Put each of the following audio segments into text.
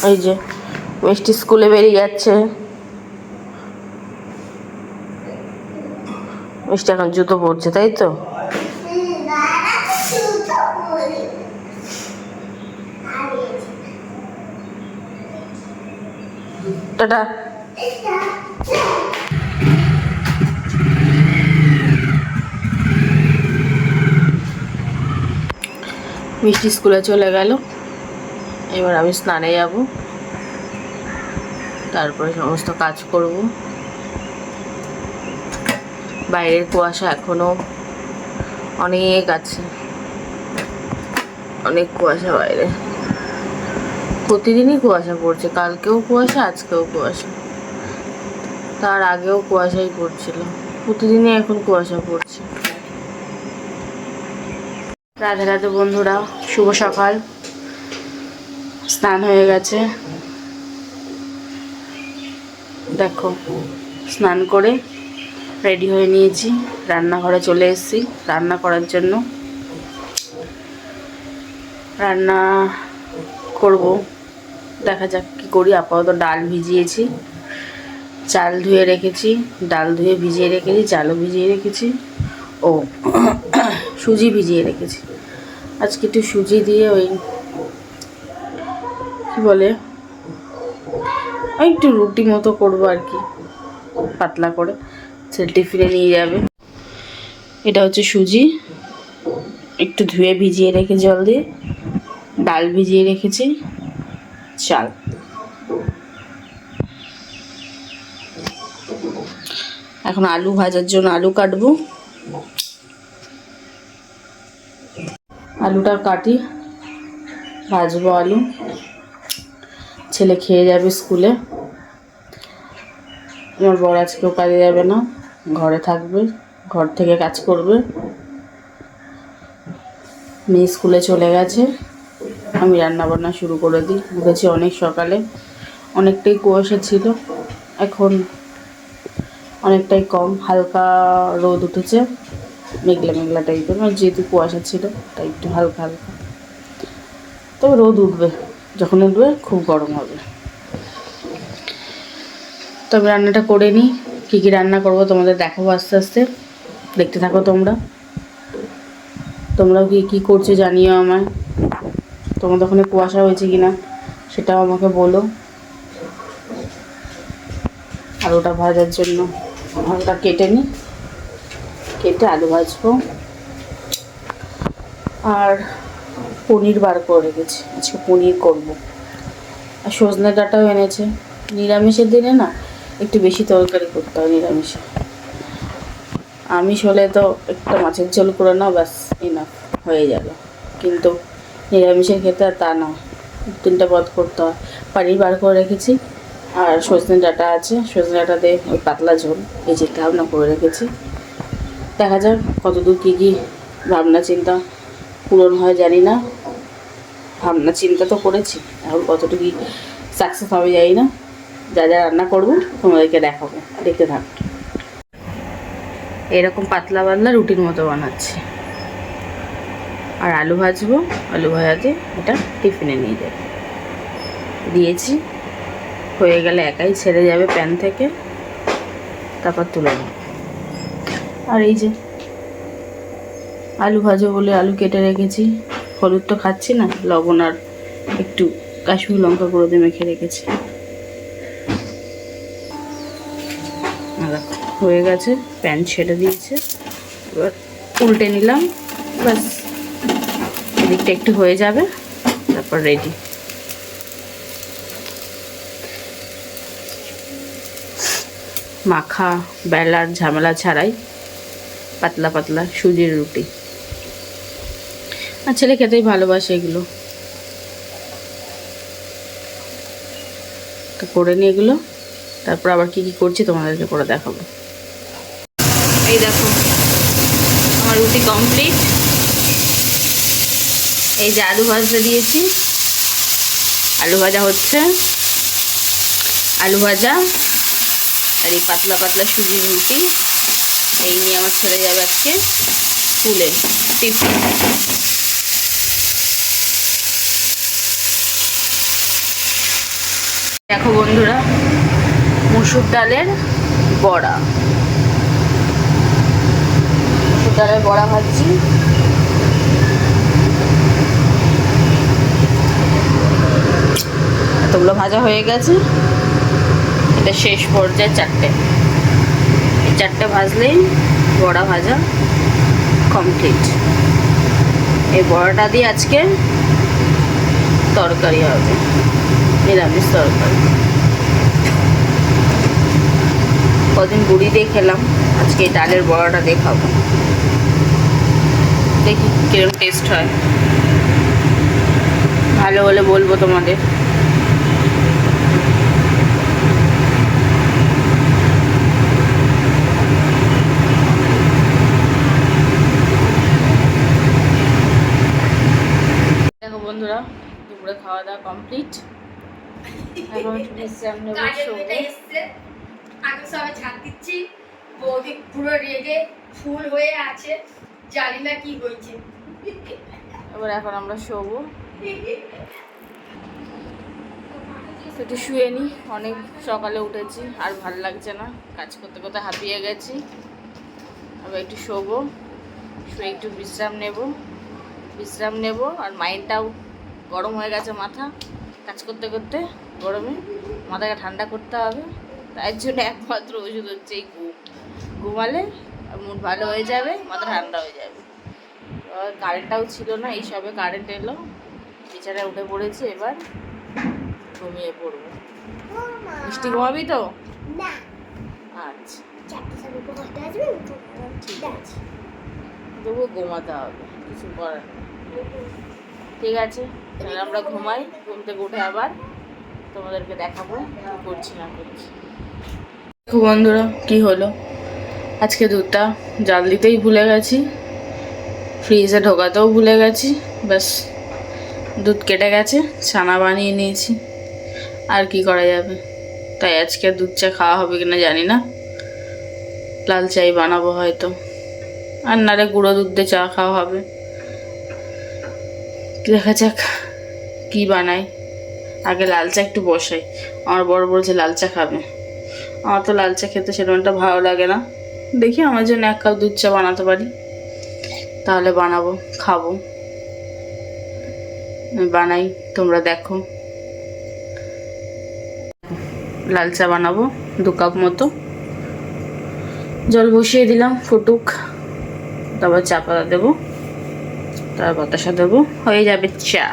এই যে মিষ্টি স্কুলে বেরিয়ে যাচ্ছে। মিষ্টি এখন জুতো পরছে, তাই তো? টাটা। মিষ্টি স্কুলে চলে গেল। এবার আমি স্নানে যাব, তারপরে সমস্ত কাজ করব। বাইরের কুয়াশা এখনো অনেক আছে, অনেক কুয়াশা বাইরে। প্রতিদিনই কুয়াশা পড়ছে, কালকেও কুয়াশা, আজকেও কুয়াশা, তার আগেও কুয়াশাই পড়ছিল। প্রতিদিনই এখন কুয়াশা পড়ছে। রাধে রাধে বন্ধুরা, শুভ সকাল। স্নান হয়ে গেছে, দেখো স্নান করে রেডি হয়ে নিয়েছি। রান্নাঘরে চলে এসেছি রান্না করার জন্য। রান্না করব, দেখা যাক কী করি। আপাতত ডাল ভিজিয়েছি, চাল ধুয়ে রেখেছি, ডাল ধুয়ে ভিজিয়ে রেখেছি, চালও ভিজিয়ে রেখেছি, ও সুজি ভিজিয়ে রেখেছি। আজকে একটু সুজি দিয়ে ওই কী বলে, ওই একটু রুটি মতো করবো আর কি, পাতলা করে, সে টিফিনে নিয়ে যাবে। এটা হচ্ছে সুজি, একটু ধুয়ে ভিজিয়ে রেখে জল দিয়ে, ডাল ভিজিয়ে রেখেছি, চাল। এখন আলু ভাজার জন্য আলু কাটবো, আলুটা কাটি, ভাজবো আলু। ছেলে খেয়ে যাবে স্কুলে। আমার বর আজকেও কাজে যাবে না, ঘরে থাকবে, ঘর থেকে কাজ করবে। মেয়ে স্কুলে চলে গেছে, আমি রান্না বান্না শুরু করে দিই। উঠেছি অনেক সকালে, অনেকটাই কুয়াশা ছিল, এখন অনেকটাই কম, হালকা রোদ উঠেছে, মেঘলা মেঘলা টাইপের, মানে যেহেতু কুয়াশা ছিল তাই একটু হালকা হালকা। তবে রোদ উঠবে, যখন উঠবে খুব গরম হবে। তবে রান্নাটা করে নিই, কী কী রান্না করবো তোমাদের দেখাবো আস্তে আস্তে, দেখতে থাকো তোমরা। তোমরাও কী করছো জানিও আমায়, তোমাদের ওখানে কুয়াশা হয়েছে কি না সেটাও আমাকে বলো। আলুটা ভাজার জন্য আলুটা কেটে নিই, কেটে আলু ভাজবো। আর পনির বার করে রেখেছি, আজকে পনির করবো। আর সজনে ডাঁটাও এনেছে, নিরামিষের দিনে না একটু বেশি তরকারি করতে হয় নিরামিষে। আমিষ হলে তো একটা মাছের ঝোল করে নাও, ব্যাস ইনাফ হয়ে যাবে, কিন্তু নিরামিষের ক্ষেত্রে তা না, তিনটা পদ করতে হয়। পনির বার করে রেখেছি, আর সজনে ডাঁটা আছে, সজনে ডাঁটা দিয়ে ওই পাতলা ঝোল এই চিন্তা ভাবনা করে রেখেছি। দেখা যাক কতদূর কী কী ভাবনা চিন্তা পূরণ হয় জানি না। ভাবনা চিন্তা তো করেছি, এখন কতটুকু সাকসেস হবে জানি না। যা যা রান্না করবো তোমাদেরকে দেখাবো, দেখতে থাক। এরকম পাতলা পাতলা রুটির মতো বানাচ্ছি, আর আলু ভাজবো। আলু ভাজাতে এটা টিফিনে নিয়ে যাবে, দিয়েছি। হয়ে গেলে একাই ছেড়ে যাবে প্যান থেকে, তারপর তুলে নেব। আর এই যে আলু ভাজো বলে আলু কেটে রেখেছি, হলুদ তো খাচ্ছি না, লবণ আর একটু কাশ্মীরি লঙ্কা গুঁড়ো দিয়ে মেখে রেখেছি। হয়ে গেছে, প্যান ছেড়ে দিয়েছে, এবার উল্টে নিলাম, ব্যাস এদিকটা একটু হয়ে যাবে, তারপর রেডি। মাখা বেলার ঝামেলা ছাড়াই পাতলা পাতলা সুজির রুটি। আর ছেলে খেতেই ভালোবাসে এগুলো, তো করে নিই এগুলো, তারপর আবার কি কি করছি তোমাদেরকে করে দেখাবো। এই দেখো আমার রুটি কমপ্লিট। এই যে আলু ভাজতে দিয়েছি, আলু ভাজা হচ্ছে, আলু ভাজা আর এই পাতলা পাতলা সুজির রুটি, এই নিয়ে আমার ছেলে যাবে আজকে স্কুলে টিফিন। মুসুর ডালের বড়া, মুসুর ডালের বড়া ভাজছি। এতগুলো ভাজা হয়ে গেছে, এটা শেষ পর্যায়ে চারটে, এই চারটে ভাজলেই বড়া ভাজা কমপ্লিট। এই বড়াটা দিয়ে আজকে তরকারি হবে, নিরামিষ তরকারি। কদিন বুড়ি দিয়ে খেলাম, আজকে এই ডালের বড়াটা দিয়ে খাবো, দেখি কিরকম টেস্ট হয়। ভালো হলে বলবো তোমাদের। দেখো বন্ধুরা, দুপুরে খাওয়া দাওয়া কমপ্লিট। এখন বিশ্রাম নেবো, আগে সবাই ছাড় দিচ্ছি, বৌদি পুরো রেগে ফুল হয়ে আছে, জানি না কি হয়েছে। এবার এখন আমরা শোবো, একটু শুয়ে নিই। অনেক সকালে উঠেছি, আর ভালো লাগছে না, কাজ করতে করতে হাঁপিয়ে গেছি। আবার একটু শোবো, শুয়ে একটু বিশ্রাম নেব। আর মাইন্ডটাও গরম হয়ে গেছে, মাথা কাজ করতে করতে গরমে মাথাকে ঠান্ডা করতে হবে। তার জন্য একমাত্র ওষুধ হচ্ছে এই ঘুম। ঘুমালে মুড ভালো হয়ে যাবে, মাথা ঠান্ডা হয়ে যাবে। কারেন্টটাও ছিল না, এই সবে কারেন্ট এলো, বিছানায় উঠে পড়েছি, এবার ঘুমিয়ে পড়বো। মিষ্টি ঘুমাবি তো? আচ্ছা, তবুও ঘুমাতে হবে, কিছু করার নেই। ঠিক আছে, তাহলে আমরা ঘুমাই। ঘুম থেকে উঠে আবার তোমাদেরকে দেখাবো কি করছি না করছি। দেখো বন্ধুরা, কি হলো, আজকে দুধটা জাল দিতেই ভুলে গেছি, ফ্রিজে ঢোকাতেও ভুলে গেছি। ব্যাস, দুধ কেটে গেছে, ছানা বানিয়ে নিয়েছি, আর কি করা যাবে। তাই আজকে দুধ চা খাওয়া হবে কিনা জানি না, লাল চাই বানাবো হয়তো, আর নারে গুঁড়ো দুধ দিয়ে চা খাওয়া হবে। দেখা যাক কি বানাই। আগে লাল চা একটু বসাই, আমার বড় বলছে লাল চা খাবে। আমার তো লাল চা খেতে সেরকম একটা ভালো লাগে না। দেখি আমার জন্য 1 কাপ দুধ চা বানাতে পারি, তাহলে বানাবো, খাবো। বানাই, তোমরা দেখো। লাল চা বানাবো 2 কাপ মতো। জল বসিয়ে দিলাম, ফুটুক, তারপর চা পাতা দেবো, তারপর বাতাসা দেবো, হয়ে যাবে চা,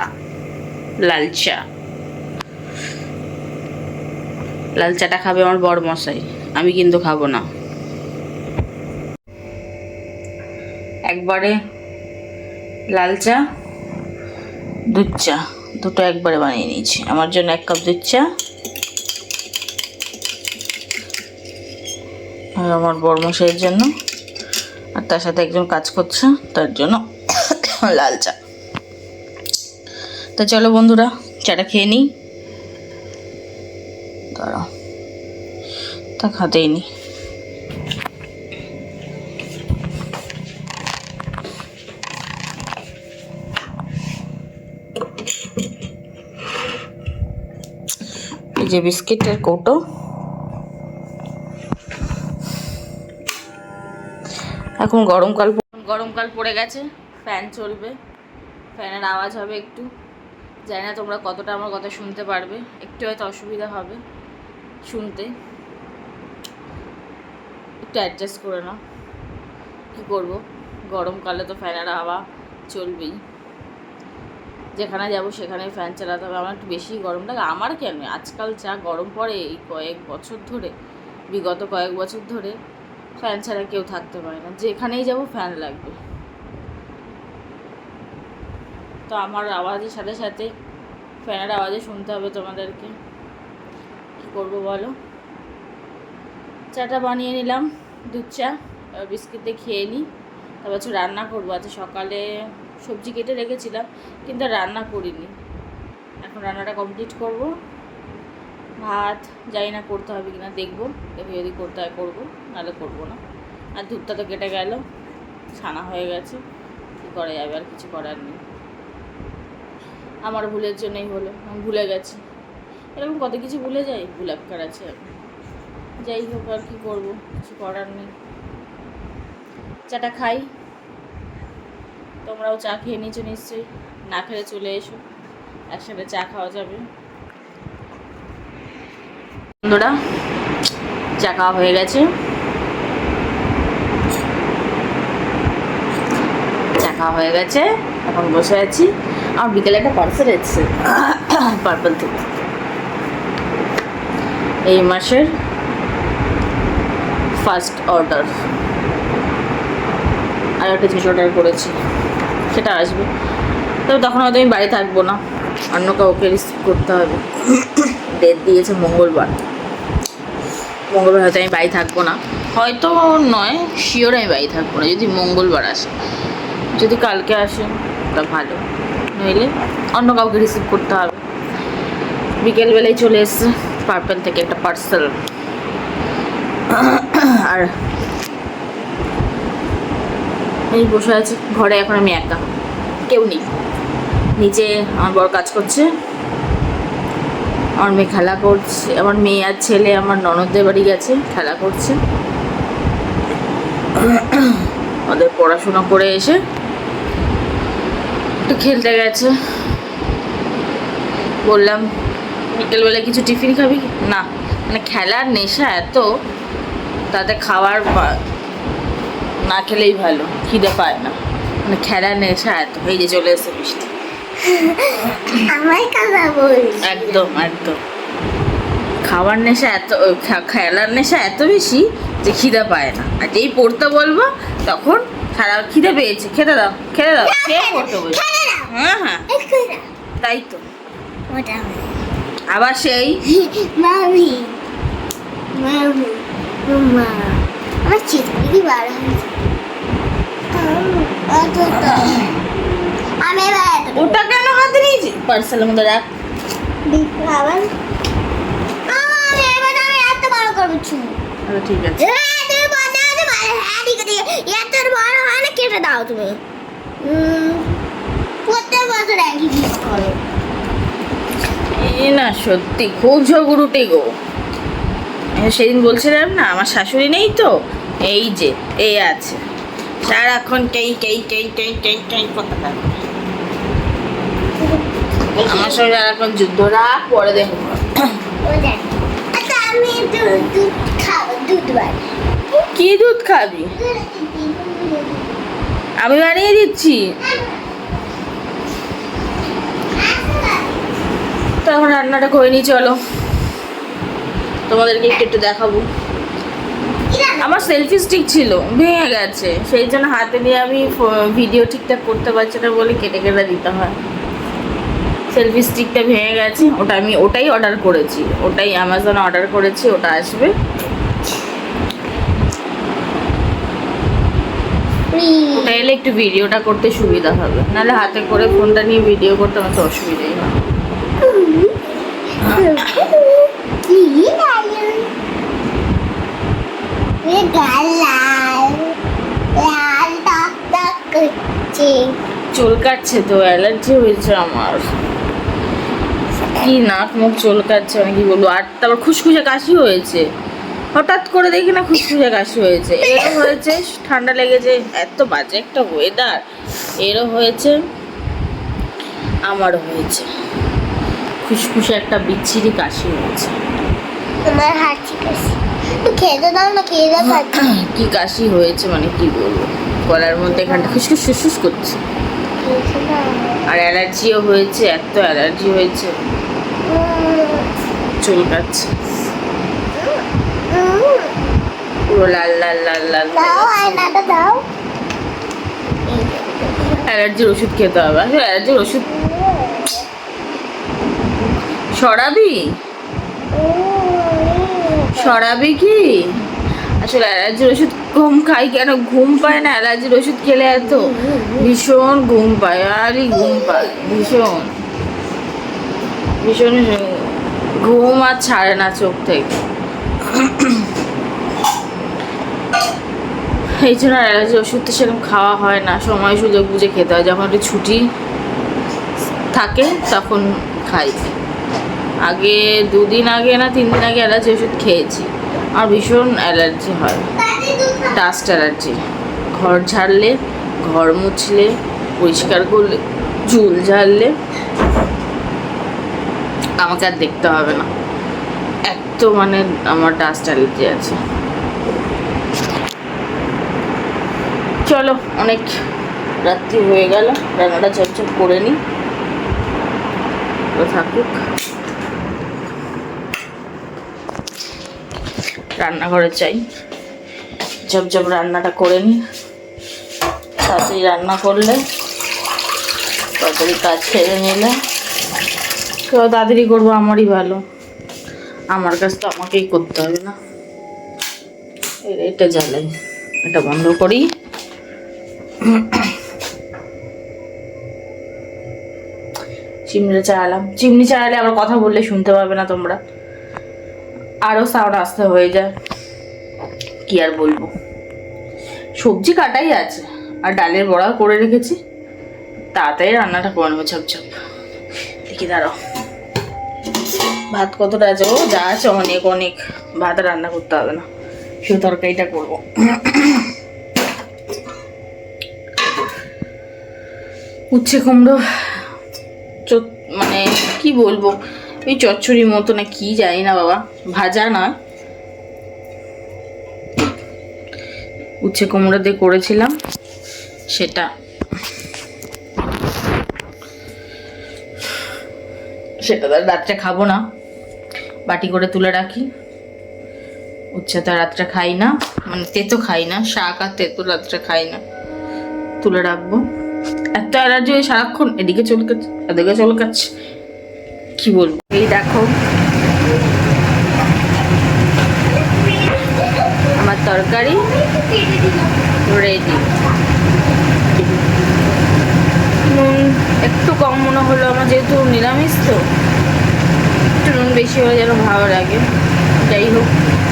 লাল চা। লাল চাটা খাবে আমার বড় মশাই, আমি কিন্তু খাবো না। একবারে লাল চা, দুধ চা, দুটো একবারে বানিয়ে নিয়েছি। আমার জন্য 1 কাপ দুধ চা, আর আমার বড় মশাইয়ের জন্য, আর তার সাথে একজন কাজ করছে, তার জন্য লাল চা। তা চলো বন্ধুরা, চাটা খেয়ে নিই। দাঁড়াও, তা খাতেই নি। এই যে বিস্কিটের কৌটো, এখন গরমকাল পড়ে গেছে, ফ্যান চলবে, ফ্যানের আওয়াজ হবে একটু। জানি না তোমরা কতটা আমার কথা শুনতে পারবে, একটু হয়তো অসুবিধা হবে শুনতে, একটু অ্যাডজাস্ট করে নাও। কী করবো, গরমকালে তো ফ্যানের হাওয়া চলবেই, যেখানে যাব সেখানে ফ্যান চালাতে হবে। আমার একটু বেশি গরম লাগে। আমার কেন, আজকাল যা গরম পড়ে, এই বিগত কয়েক বছর ধরে ফ্যান ছাড়া কেউ থাকতে পারে না, যেখানেই যাব ফ্যান লাগবে। তো আমার আওয়াজের সাথে সাথে ফ্যানের আওয়াজে শুনতে হবে তোমাদেরকে, কী করবো বলো। চাটা বানিয়ে নিলাম, দুধ চা, বিস্কিট দিয়ে খেয়ে নিই। তারপর রান্না করবো। আজকে সকালে সবজি কেটে রেখেছিলাম, কিন্তু রান্না করিনি। এখন রান্নাটা কমপ্লিট করব। ভাত জানি না করতে হবে কিনা, দেখবো, দেখে যদি করতে হয় করবো, নাহলে করবো না। আর দুধটা তো কেটে গেল, ছানা হয়ে গেছে, কী করা যাবে, আর কিছু করার নেই। আমার ভুলের জন্যই হলো, আমি ভুলে গেছি। এরকম কত কিছু ভুলে যাই, ভুল আক্কার আছে। যাই হোক, আর কি করবো, কিছু করার নেই। চাটা খাই, তোমরাও চা খেয়ে নিচ্ছো নিশ্চয়ই, না খেলে চলে এসো, একসাথে চা খাওয়া যাবে। বন্ধুরা, চা খাওয়া হয়ে গেছে, চা খাওয়া হয়ে গেছে, এখন বসে আছি। আমার বিকেলে একটা পার্সেল এসেছে পার্পল থেকে, এই মাসের ফার্স্ট অর্ডার। আর একটা জিনিস অর্ডার করেছি, সেটা আসবে, তবে তখন হয়তো আমি বাড়ি থাকবো না, অন্য কাউকে রিসিভ করতে হবে। ডেট দিয়েছে মঙ্গলবার, মঙ্গলবার হয়তো আমি বাড়ি থাকবো না, হয়তো নয়, শিওর আমি বাড়ি থাকবো না যদি মঙ্গলবার আসে। যদি কালকে আসে তা ভালো, নইলে অন্য কাউকে রিসিভ করতে হবে। বিকেলবেলায় চলে এসছে পার্পেল থেকে একটা পার্সেল। আর এই বসে আছি ঘরে, এখন আমি একা, কেউ নেই। নিচে আমার বড় কাজ করছে, আমার মেয়ে খেলা করছে, আমার মেয়ে আর ছেলে আমার ননদদের বাড়ি গেছে, খেলা করছে। ওদের পড়াশোনা করে এসে একটু খেলতে গেছে। বললাম বিকেলবেলা কিছু টিফিন খাবি না, মানে খেলার নেশা এত, তাতে খাবার না খেলেই ভালো, খিদে পায় না, মানে খেলার নেশা এত। এই যে চলে এসে বৃষ্টি, আমার কথা বল। একদম একদম খাবার নেশা এত, খেলার নেশা এত বেশি যে খিদে পায় না। আর যেই পড়তে বলবো তখন সারা খিদে পেয়েছে, খেতে দাও খেতে দাও, খেয়ে পড়তে বলবো। হ্যাঁ হ্যাঁ, তাই তো। ওটা আবার সেই মামি মামি মা আমার চিৎকারি বার হয়েছে। আমি এবার ওটা কেন হাতে নিয়েছি, পার্সেলের মধ্যে রাখ। আবার আমি এবার আমি এত বড় করবো চুল। আচ্ছা ঠিক আছে, তুমি বন্ধ আছে মানে হ্যাঁ ঠিক আছে, এত বড় হয় না, কেটে দাও তুমি। প্রত্যেক বছর একই জিনিস করো। এ না সত্যি খুব ঝগড়ুটে গো। সেদিন বলছিলাম না আমার শাশুড়ি নেই তো, এই যে এই আছে, সারাক্ষণ কেই কেই কেই কেই কেই কেই করতে থাকে। আমার সঙ্গে সারাক্ষণ যুদ্ধ, রাখ পরে দেখো। আচ্ছা আমি দুধ খাবো, দুধ বাড়ি। কি দুধ খাবি? আমি বানিয়ে দিচ্ছি। তো এখন রান্নাটা করে নিই, চলো তোমাদেরকে একটু একটু দেখাবো। আমার সেলফি স্টিক ছিল, ভেঙে গেছে, সেই জন্য হাতে নিয়ে আমি ভিডিও ঠিকঠাক করতে পারছি না বলে কেটে কেটে দিতে হয়। সেলফি স্টিকটা ভেঙে গেছে, ওটাই অর্ডার করেছি, ওটাই অ্যামাজনে অর্ডার করেছি, ওটা আসবে। ওটা এলে একটু ভিডিওটা করতে সুবিধা হবে, নাহলে হাতে করে ফোনটা নিয়ে ভিডিও করতে আমার তো অসুবিধাই হয়। চুলকাচ্ছে তো, অ্যালার্জি হয়েছে আমার, কি নাক মুখ চুলকাচ্ছে, মানে কি বলবো। আর তারপর খুসখুসে কাশি হয়েছে, হঠাৎ করে দেখি না খুসখুসে কাশি হয়েছে। এরও হয়েছে ঠান্ডা লেগেছে, এত বাজে একটা ওয়েদার, এরও হয়েছে আমারও হয়েছে, খুসখুসে একটা বিচ্ছিরি কাশি হয়েছে। তোমার হাঁচি কাশি খেতে দাও না, খেয়ে দাও। কি কাশি হয়েছে মানে কি বলবো, গলার মধ্যে এখানটা খুসখুস ফুসফুস করছে। আর অ্যালার্জিও হয়েছে, এত অ্যালার্জি হয়েছে, চুলকাচ্ছে পুরো লাল লাল লাল লাল। দাও আয়নাটা দাও। অ্যালার্জির ওষুধ খেতে হবে। আসলে অ্যালার্জির ওষুধ সরাবি, সরাবি কি? আসলে অ্যালার্জির ওষুধ কম খাই কেন, ঘুম পায় না অ্যালার্জির ওষুধ খেলে, এত ভীষণ ঘুম পায়, আরই ঘুম পায় ভীষণ ভীষণ, ঘুম আর ছাড়ে না চোখ থেকে। এই জন্য অ্যালার্জির ওষুধ তো সেরকম খাওয়া হয় না, সময় সুযোগ বুঝে খেতে হয়, যখন একটু ছুটি থাকে তখন খাই। আগে 2 দিন আগে না 3 দিন আগে অ্যালার্জি ওষুধ খেয়েছি, আর ভীষণ অ্যালার্জি হয়, ডাস্ট অ্যালার্জি। ঘর ঝাড়লে, ঘর মুছলে, পরিষ্কার করলে, চুল ঝাড়লে আমাকে আর দেখতে হবে না, এত মানে আমার ডাস্ট অ্যালার্জি আছে। চলো, অনেক রাত্রি হয়ে গেল, রান্নাটা ঝপঝপ করে নিই, তো থাকুক। রান্নাঘরে চাই, ঝপঝপ রান্নাটা করে নিই। তাড়াতাড়ি রান্না করলে, তাড়াতাড়ি কাজ সেরে নিলে তো তাড়াতাড়ি করবো, আমারই ভালো। আমার কাজ তো আমাকেই করতে হবে না। এটা জ্বালাই, এটা বন্ধ করি। চিমনিটা চালালাম, চিমনি চালালে আবার কথা বললে শুনতে পাবে না তোমরা, আরও সাউন্ড আসতে হয়ে যায়, কি আর বলবো। সবজি কাটাই আছে আর ডালের বড়া করে রেখেছি, তাড়াতাড়ি রান্নাটা করে নেবো ঝপঝপ। দেখি দাঁড়াও, ভাত কতটা আছে? ও যা আছে অনেক অনেক, ভাত রান্না করতে হবে না, শুধু তরকারিটা করবো। উচ্ছে কুমড়ো মানে কি বলবো, ওই চচ্চড়ির মতো না কি জানি না বাবা, ভাজা নয়, উচ্ছে কুমড়ো দিয়ে করেছিলাম সেটা। সেটা তো রাত্রে খাবো না, বাটি করে তুলে রাখি। উচ্ছে তো রাত্রে খাই না, মানে তেতো খাই না, শাক আর তেতো রাত্রে খাই না, তুলে রাখবো। এত অ্যালার্জি ওই সারাক্ষণ এদিকে চলকাচ্ছে এদিকে চলকাচ্ছে, কি বলবো। এই দেখো আমার তরকারি রেডি। নুন একটু কম মনে হলো আমার, যেহেতু নিরামিষ তো একটু নুন বেশি হলে যেন ভালো লাগে। যাই হোক,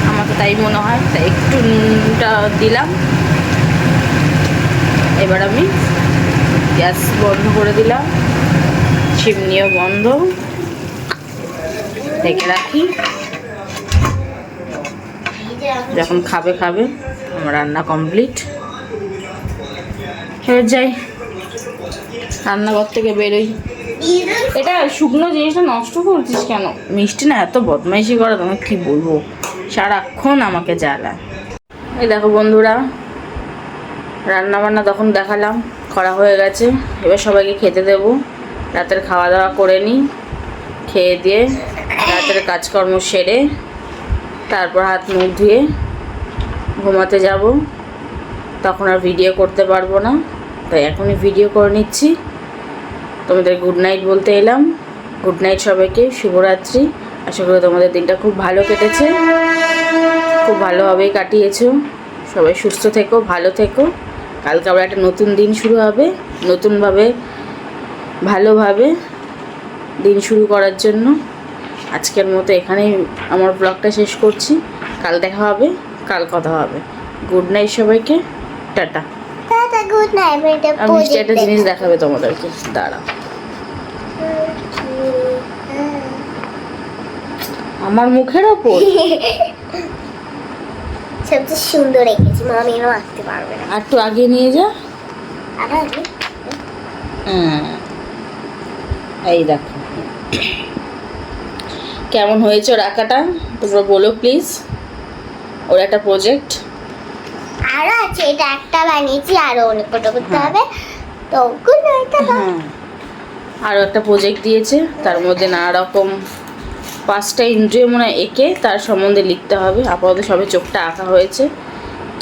আমার তো তাই মনে হয়, তাই একটু নুনটা দিলাম। এবার আমি গ্যাস বন্ধ করে দিলাম, চিমনিও বন্ধ, ঢেকে রাখি। যখন খাবে খাবে, আমার রান্না কমপ্লিট। এবার যাই, রান্নাঘর থেকে বেরোই। এটা শুকনো জিনিসটা নষ্ট করছিস কেন? মিষ্টি না এত বদমাইশি করে, তোমাকে কি বলবো, সারাক্ষণ আমাকে জ্বালায়। এই দেখো বন্ধুরা, রান্না বান্না তখন দেখালাম করা হয়ে গেছে, এবার সবাইকে খেতে দেব। রাতের খাওয়া দাওয়া করে নিই, খেয়ে দিয়ে রাতের কাজকর্ম সেরে তারপর হাত মুখ ধুয়ে ঘুমাতে যাব। তখন আর ভিডিও করতে পারবো না, তাই এখনই ভিডিও করে নিচ্ছি। তোমাদের গুড নাইট বলতে এলাম। গুড নাইট সবাইকে, শুভরাত্রি। আশা করি তোমাদের দিনটা খুব ভালো কেটেছে, খুব ভালোভাবেই কাটিয়েছো। সবাই সুস্থ থেকো, ভালো থেকো। কালকে আবার একটা নতুন দিন শুরু হবে, নতুনভাবে ভালোভাবে দিন শুরু করার জন্য। আজকের মতো এখানেই আমার ব্লগটা শেষ করছি। কাল দেখা হবে, কাল কথা হবে। গুড নাইট সবাইকে, টাটা। Good night. আমি মিষ্টি একটা জিনিস দেখাবে তোমাদেরকে, দাঁড়াও। আমার মুখের ওপর সবচেয়ে সুন্দর রেখেছি, মামি এরও আঁকতে পারবে না। আর একটু আগে নিয়ে যা। এই দেখো কেমন হয়েছে ওর আঁকাটা, তোমরা বলো প্লিজ। ওর একটা প্রজেক্ট আরো আছে, এটা একটা বানিয়েছি, আরো অনেক ফটো করতে হবে। তো গুড নাইট। হ্যাঁ, আরও একটা প্রজেক্ট দিয়েছে, তার মধ্যে নানা রকম 5টা ইন্দ্রিয় মনে হয় এঁকে তার সম্বন্ধে লিখতে হবে। আপাতত সবে চোখটা আঁকা হয়েছে,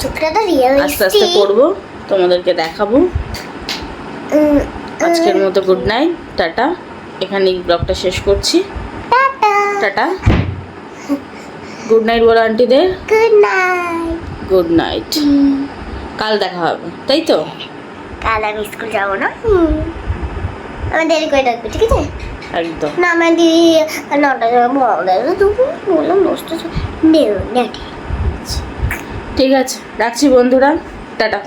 চোখটা তো রিয়েল, আস্তে আস্তে করবো, তোমাদেরকে দেখাবো। আজকের মতো গুড নাইট, টাটা। এখানেই ব্লগটা শেষ করছি, টাটা। গুড নাইট বলো আন্টিদের। Good night. গুড নাইট, কাল দেখা হবে, তাই তো? কাল আমি স্কুল যাবো না, আমি দেরি করে ডাকবি, ঠিক আছে? একদম। না আমার দিদি 9টা বললাম নষ্ট নেই। ঠিক আছে, রাখছি বন্ধুরা, টাটা।